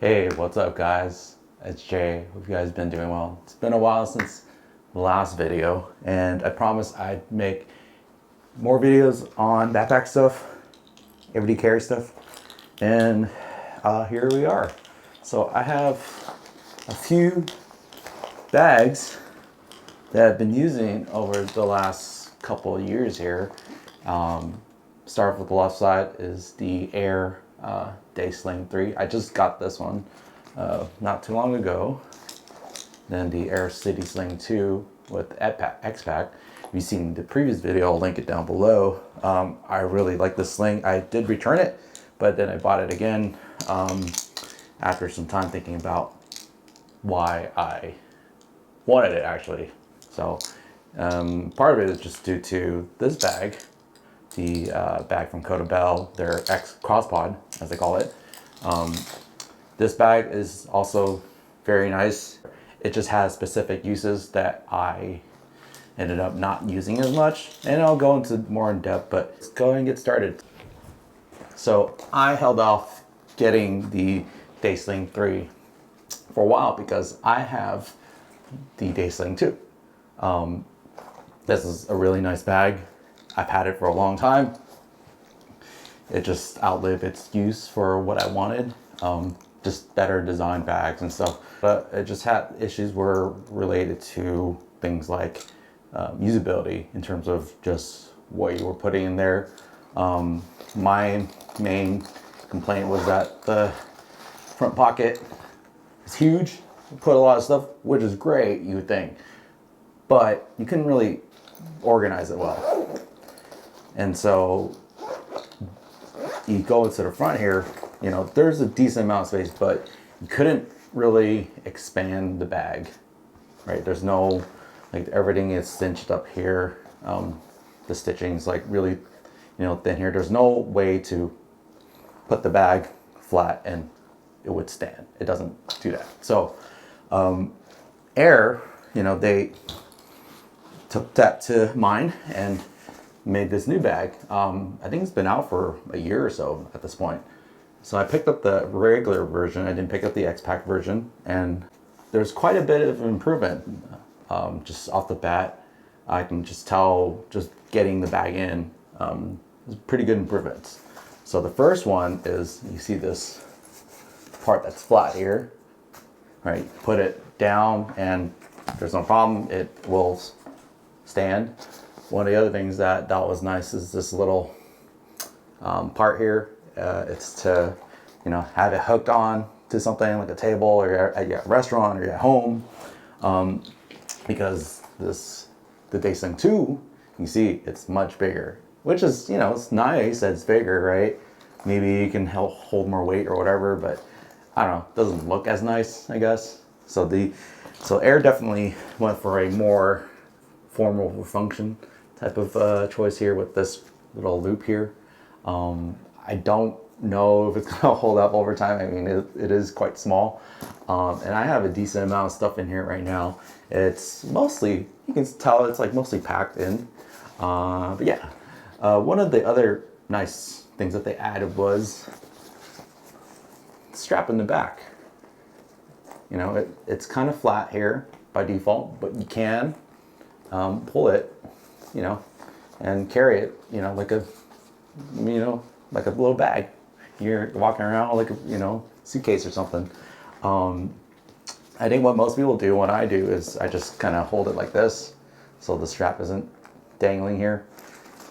Hey, what's up guys? It's Jay. Hope you guys been doing well. It's been a while since the last video and I promised I'd make more videos on backpack stuff, everyday carry stuff, and here we are. So I have a few bags that I've been using over the last couple of years here. Start off with the left side is the Aer Day Sling 3. I just got this one not too long ago. Then the Aer Day Sling 2 with X-Pac. If you've seen the previous video, I'll link it down below. I really like this sling. I did return it, but then I bought it again after some time thinking about why I wanted it actually. So part of it is just due to this bag. The bag from Coda Bell, their X Crosspod, as they call it. This bag is also very nice. It just has specific uses that I ended up not using as much, and I'll go into more in depth, but let's go and get started. So I held off getting the Day Sling 3 for a while because I have the Day Sling 2. This is a really nice bag. I've had it for a long time. It just outlived its use for what I wanted. Just better design bags and stuff. But it just had issues were related to things like usability in terms of just what you were putting in there. My main complaint was that the front pocket is huge. You put a lot of stuff, which is great, you would think. But you couldn't really organize it well. And so you go into the front here, you know, there's a decent amount of space, but you couldn't really expand the bag, right? There's no, like everything is cinched up here. The stitching's like really, you know, thin here. There's no way to put the bag flat and it would stand. It doesn't do that. So Aer, you know, they took that to mind and made this new bag. I think it's been out for a year or so at this point. So I picked up the regular version. I didn't pick up the X-Pac version, and there's quite a bit of improvement. Just off the bat, I can just tell just getting the bag in is pretty good improvements. So the first one is you see this part that's flat here, right? Put it down and there's no problem. It will stand. One of the other things that was nice is this little part here. It's to, you know, have it hooked on to something like a table, or you're at your restaurant, or you're at home. Because the Day Sling 2, you see it's much bigger, which is, you know, it's nice that it's bigger, right? Maybe you can help hold more weight or whatever, but I don't know, it doesn't look as nice, I guess. So Aer definitely went for a more formal function type of choice here with this little loop here. I don't know if it's gonna hold up over time. I mean, it is quite small. And I have a decent amount of stuff in here right now. It's mostly, you can tell it's like mostly packed in. But yeah, one of the other nice things that they added was strap in the back. You know, it's kind of flat here by default, but you can pull it, you know, and carry it, you know, like a little bag. You're walking around like a, you know, suitcase or something. I think what most people do, what I do, is I just kind of hold it like this so the strap isn't dangling here.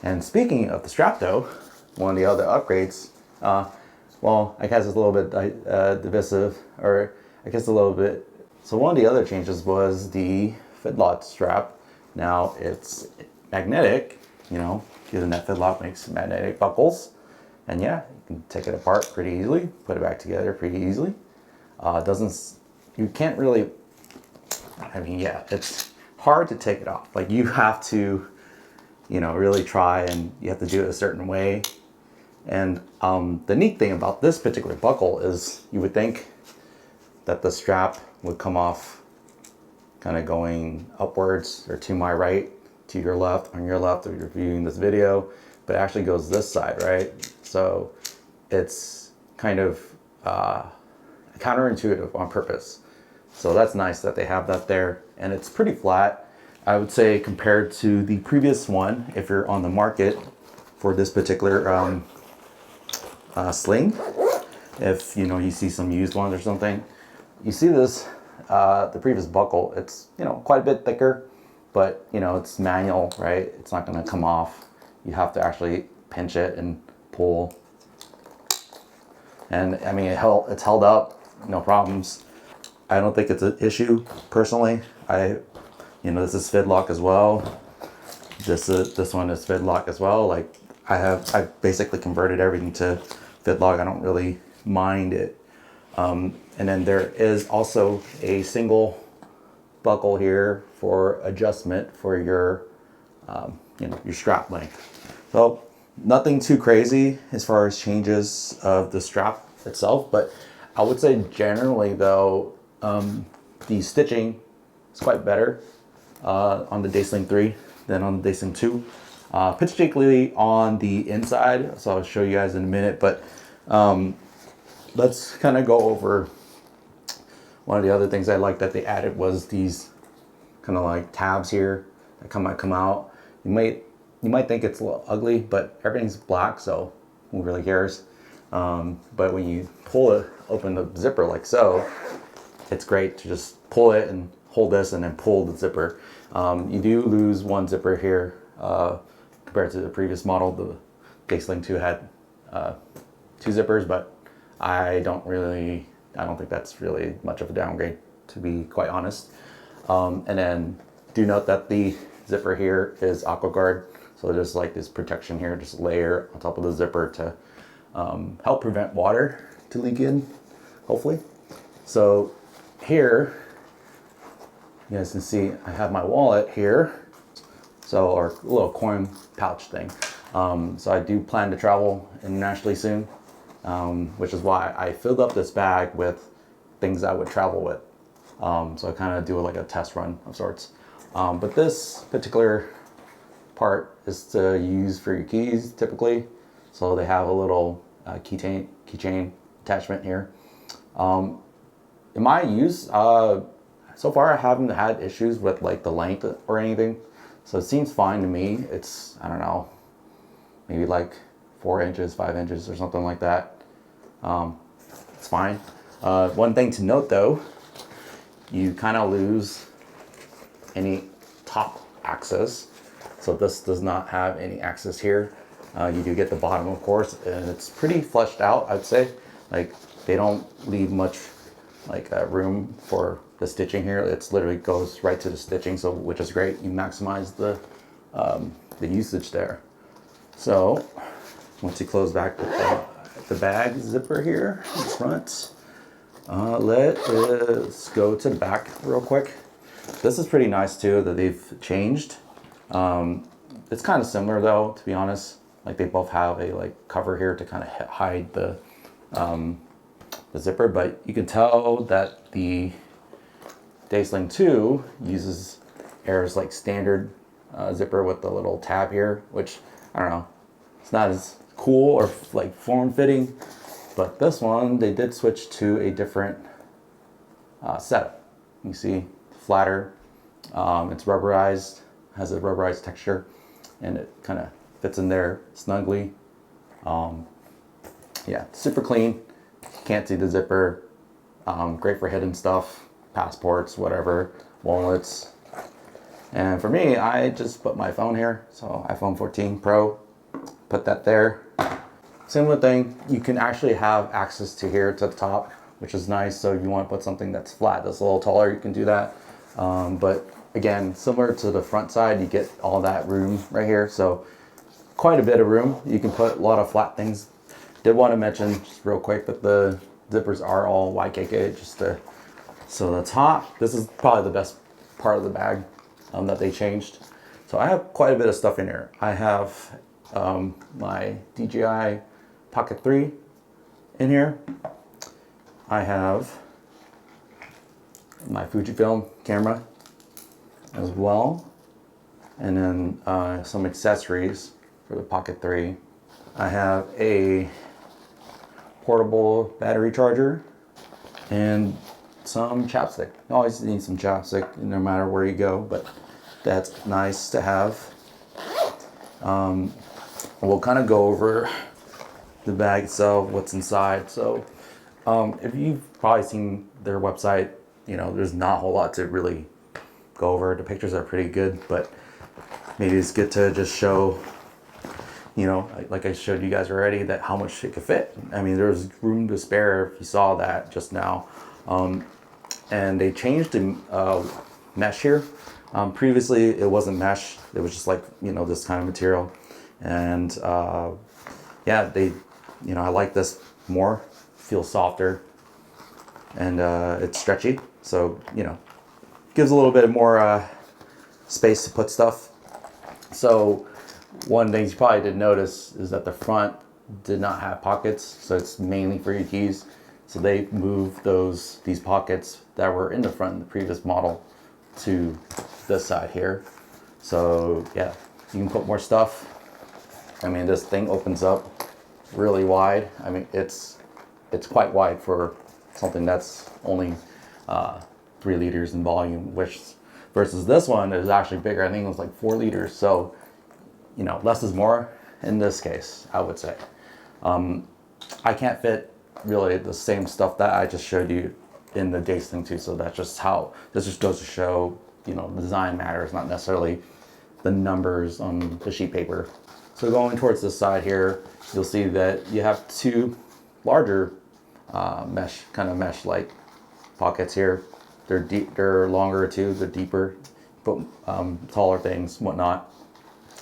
And speaking of the strap though, one of the other upgrades, well, I guess it's a little bit divisive, or I guess a little bit. So one of the other changes was the fidlock strap. Now it's magnetic, you know, using that fidlock makes magnetic buckles. And yeah, you can take it apart pretty easily, put it back together pretty easily. You can't really, I mean, yeah, it's hard to take it off. Like you have to, you know, really try, and you have to do it a certain way. And the neat thing about this particular buckle is you would think that the strap would come off kind of going upwards, or to my right, to your left, on your left if you're viewing this video, but it actually goes this side, right? So it's kind of, I counterintuitive on purpose. So that's nice that they have that there, and it's pretty flat. I would say compared to the previous one, if you're on the market for this particular sling, if you see some used ones or something, you see this, the previous buckle, it's quite a bit thicker, but it's manual, right? It's not going to come off. You have to actually pinch it and pull. And I mean, it's held up, no problems. I don't think it's an issue personally. This is Fidlock as well. This one is Fidlock as well. Like I basically converted everything to Fidlock. I don't really mind it. And then there is also a single buckle here for adjustment for your your strap length. So nothing too crazy as far as changes of the strap itself, but I would say generally though, the stitching is quite better on the Day Sling 3 than on the Day Sling 2, particularly on the inside. So I'll show you guys in a minute, but let's kind of go over one of the other things I like that they added was these kind of like tabs here that might come out. You might think it's a little ugly, but everything's black, so who really cares? But when you open the zipper like so, it's great to just pull it and hold this and then pull the zipper. You do lose one zipper here compared to the previous model. The Day Sling 2 had 2 zippers, but I don't think that's really much of a downgrade, to be quite honest. And then do note that the zipper here is AquaGuard, so there's like this protection here, just layer on top of the zipper to help prevent water to leak in, hopefully. So here, you guys can see I have my wallet here, or a little coin pouch thing. So I do plan to travel internationally soon, which is why I filled up this bag with things I would travel with. So I kind of do like a test run of sorts. But this particular part is to use for your keys typically. So they have a little keychain attachment here. In my use, so far I haven't had issues with like the length or anything. So it seems fine to me. It's, I don't know, maybe like 4 inches, 5 inches or something like that. It's fine. One thing to note though, you kind of lose any top access. So this does not have any access here. You do get the bottom, of course, and it's pretty fleshed out, I'd say. Like they don't leave much like room for the stitching here. It's literally goes right to the stitching, so which is great. You maximize the usage there. So once you close back the bag zipper here in the front, let's go to the back real quick. This is pretty nice too that they've changed. It's kind of similar though, to be honest. Like they both have a like cover here to kind of hide the zipper, but you can tell that the Day Sling 2 uses Aer's like standard zipper with the little tab here, which I don't know, it's not as cool or like form-fitting, but this one they did switch to a different setup. You see flatter, it's rubberized, has a rubberized texture, and it kind of fits in there snugly. Yeah, super clean. Can't see the zipper. Great for hidden stuff, passports, whatever, wallets. And for me, I just put my phone here. So iPhone 14 Pro, put that there. Similar thing, you can actually have access to here to the top, which is nice. So if you want to put something that's flat, that's a little taller, you can do that. But again, similar to the front side, you get all that room right here. So quite a bit of room. You can put a lot of flat things. Did want to mention just real quick that the zippers are all YKK, so the top, this is probably the best part of the bag that they changed. So I have quite a bit of stuff in here. I have my DJI Pocket 3 in here. I have my Fujifilm camera as well, and then some accessories for the Pocket 3. I have a portable battery charger and some chapstick. You always need some chapstick no matter where you go, but that's nice to have. We'll kind of go over the bag itself, what's inside. So if you've probably seen their website, you know, there's not a whole lot to really go over. The pictures are pretty good, but maybe it's good to just show, you know, like I showed you guys already, that how much it could fit. I mean, there's room to spare if you saw that just now. And they changed the mesh here. Previously, it wasn't mesh. It was just like, you know, this kind of material. And yeah, they, you know, I like this more. Feels softer, and it's stretchy. So, you know, gives a little bit more space to put stuff. So one thing you probably did notice is that the front did not have pockets, so it's mainly for your keys. So they moved these pockets that were in the front in the previous model to this side here. So yeah, you can put more stuff. I mean, this thing opens up really wide. I mean, it's quite wide for something that's only 3 liters in volume, which versus this one is actually bigger. I think it was like 4 liters. So, you know, less is more in this case, I would say. I can't fit really the same stuff that I just showed you in the Day Sling 2. So that's just how, this just goes to show, you know, the design matters, not necessarily the numbers on the sheet paper. So going towards this side here, you'll see that you have 2 larger mesh, kind of mesh-like pockets here. They're deep, they're longer too, they're deeper, but taller things, whatnot,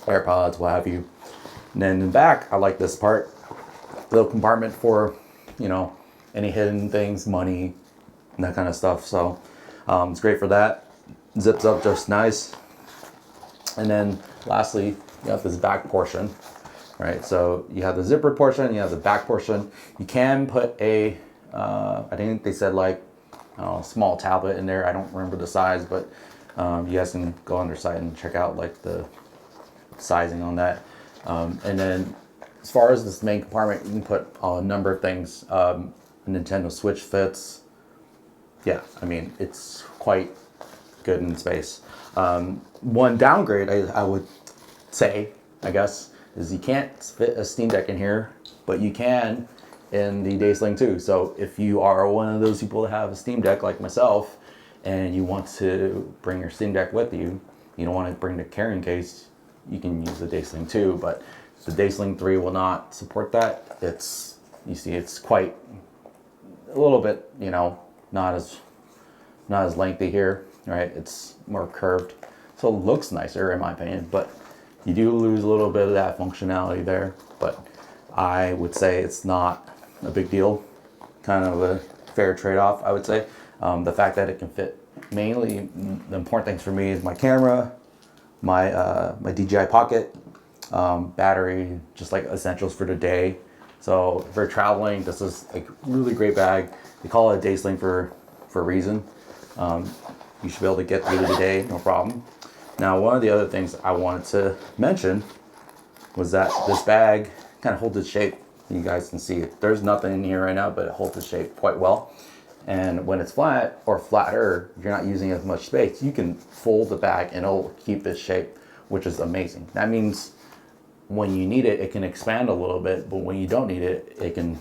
AirPods, what have you. And then in the back, I like this part, little compartment for, you know, any hidden things, money, and that kind of stuff. So it's great for that. Zips up just nice. And then lastly, you have this back portion, right? So you have the zipper portion, you have the back portion. You can put a, I think they said like, I don't know, small tablet in there. I don't remember the size, but you guys can go on their site and check out like the sizing on that. And then as far as this main compartment, you can put a number of things. A Nintendo Switch fits. Yeah, I mean, it's quite good in space. One downgrade I would say, I guess, is you can't fit a Steam Deck in here, but you can in the Day Sling 2. So if you are one of those people that have a Steam Deck like myself, and you want to bring your Steam Deck with you, you don't want to bring the carrying case, you can use the Day Sling 2, but the Day Sling 3 will not support that. It's, you see, it's quite a little bit, you know, not as lengthy here, right? It's more curved, so it looks nicer in my opinion, but you do lose a little bit of that functionality there. But I would say it's not a big deal, kind of a fair trade-off, I would say. The fact that it can fit, mainly the important things for me is my camera, my DJI Pocket, battery, just like essentials for the day. So if you're traveling, this is a really great bag. They call it a Day Sling for a reason. You should be able to get through the day, no problem. Now, one of the other things I wanted to mention was that this bag kind of holds its shape. You guys can see it. There's nothing in here right now, but it holds its shape quite well. And when it's flat or flatter, you're not using as much space, you can fold the bag and it'll keep its shape, which is amazing. That means when you need it, it can expand a little bit, but when you don't need it, it can,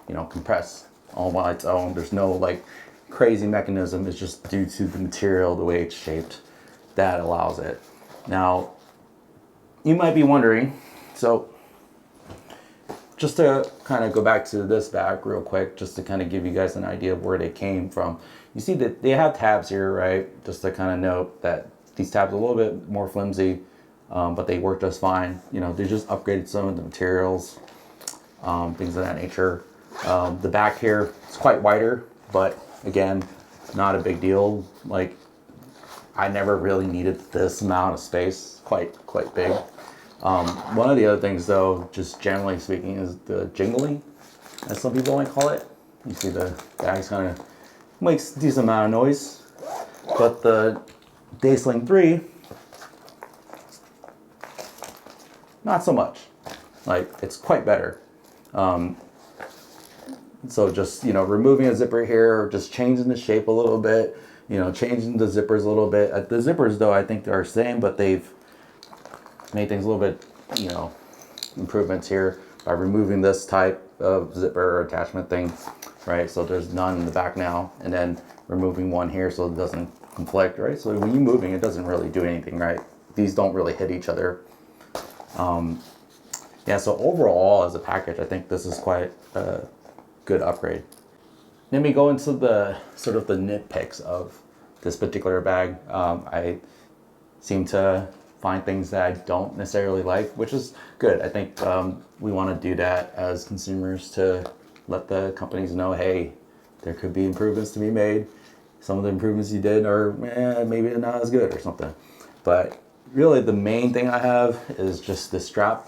you know, compress all by its own. There's no like crazy mechanism. It's just due to the material, the way it's shaped, that allows it. Now, you might be wondering, so just to kind of go back to this bag real quick, just to kind of give you guys an idea of where they came from. You see that they have tabs here, right? Just to kind of note that these tabs are a little bit more flimsy, but they work just fine. You know, they just upgraded some of the materials, things of that nature. The back here is quite wider, but again, not a big deal. Like, I never really needed this amount of space, quite big. One of the other things though, just generally speaking, is the jingling, as some people might call it. You see the bags kind of makes a decent amount of noise, but the Day Sling 3, not so much. Like, it's quite better. So just, you know, removing a zipper here, just changing the shape a little bit, you know, changing the zippers a little bit. The zippers though, I think they're the same, but they've made things a little bit, you know, improvements here by removing this type of zipper or attachment thing, right? So there's none in the back now, and then removing one here so it doesn't conflict, right? So when you're moving, it doesn't really do anything, right? These don't really hit each other. Yeah, so overall as a package, I think this is quite a good upgrade. Let me go into the sort of the nitpicks of this particular bag. I seem to find things that I don't necessarily like, which is good. I think we want to do that as consumers to let the companies know, hey, there could be improvements to be made. Some of the improvements you did are maybe not as good or something. But really the main thing I have is just the strap.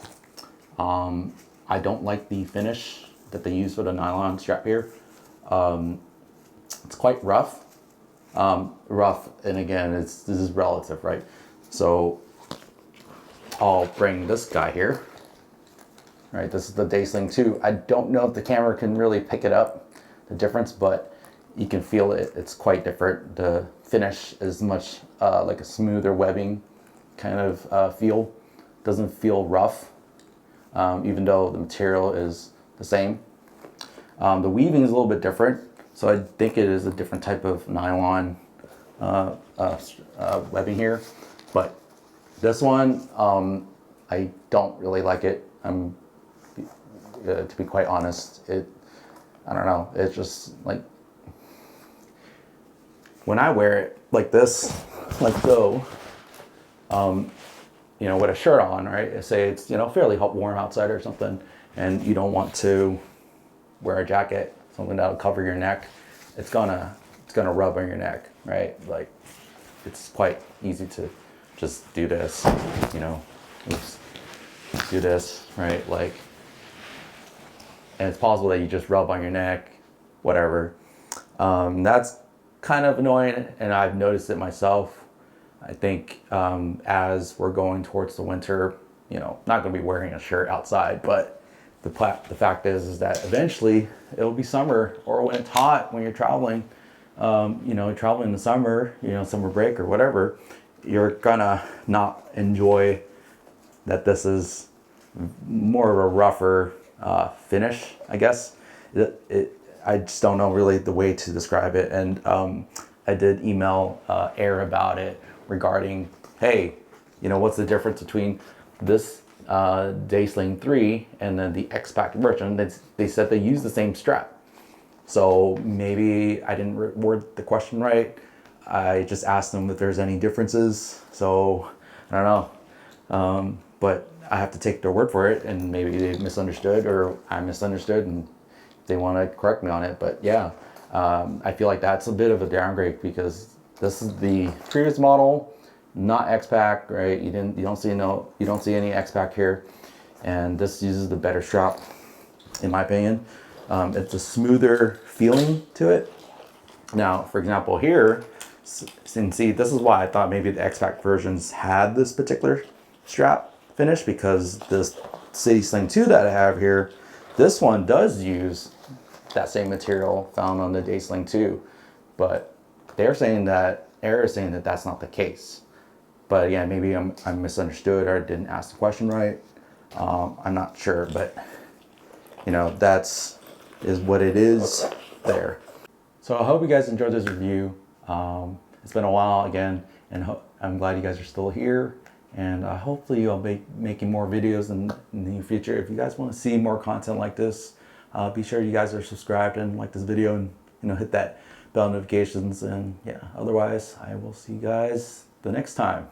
I don't like the finish that they use for the nylon strap here. It's quite rough. Rough, and again, this is relative, right? So I'll bring this guy here. Right, this is the Day Sling 2. I don't know if the camera can really pick it up, the difference, but you can feel it. It's quite different. The finish is much like a smoother webbing kind of feel. Doesn't feel rough, even though the material is the same. The weaving is a little bit different, so I think it is a different type of nylon webbing here. But this one, I don't really like it. To be quite honest, I don't know. It's just like when I wear it like this, like so, you know, with a shirt on, right? Say it's, you know, fairly hot, warm outside or something, and you don't want to wear a jacket, something that'll cover your neck. It's gonna rub on your neck, right? Like it's quite easy to just do this, you know. Oops. Do this, right? Like, and it's possible that you just rub on your neck, whatever. That's kind of annoying, and I've noticed it myself. I think as we're going towards the winter, you know, not going to be wearing a shirt outside, but the fact is that eventually it'll be summer, or when it's hot, when you're traveling, you know, traveling in the summer, you know, summer break or whatever, you're gonna not enjoy that this is more of a rougher finish, I guess. I just don't know really the way to describe it. And I did email Aer about it regarding, hey, you know, what's the difference between this Day Sling 3 and then the X-Pac version? They said they use the same strap. So maybe I didn't word the question right. I just asked them if there's any differences. So I don't know. But I have to take their word for it, and maybe they misunderstood or I misunderstood and they want to correct me on it. But yeah, I feel like that's a bit of a downgrade because this is the previous model, not X-Pac, right? You don't see any X-Pac here, and this uses the better strap, in my opinion. It's a smoother feeling to it. Now, for example, here, see, this is why I thought maybe the X-Pac versions had this particular strap finish, because this Day Sling 2 that I have here, this one does use that same material found on the Day Sling 2, but they're saying that, Aer is saying that that's not the case. But again, maybe I misunderstood or didn't ask the question right. I'm not sure, but you know, is what it is there. So I hope you guys enjoyed this review. It's been a while again, and I'm glad you guys are still here. And hopefully I'll be making more videos in the near future. If you guys want to see more content like this, be sure you guys are subscribed and like this video, and you know, hit that bell notifications. And yeah, otherwise I will see you guys the next time.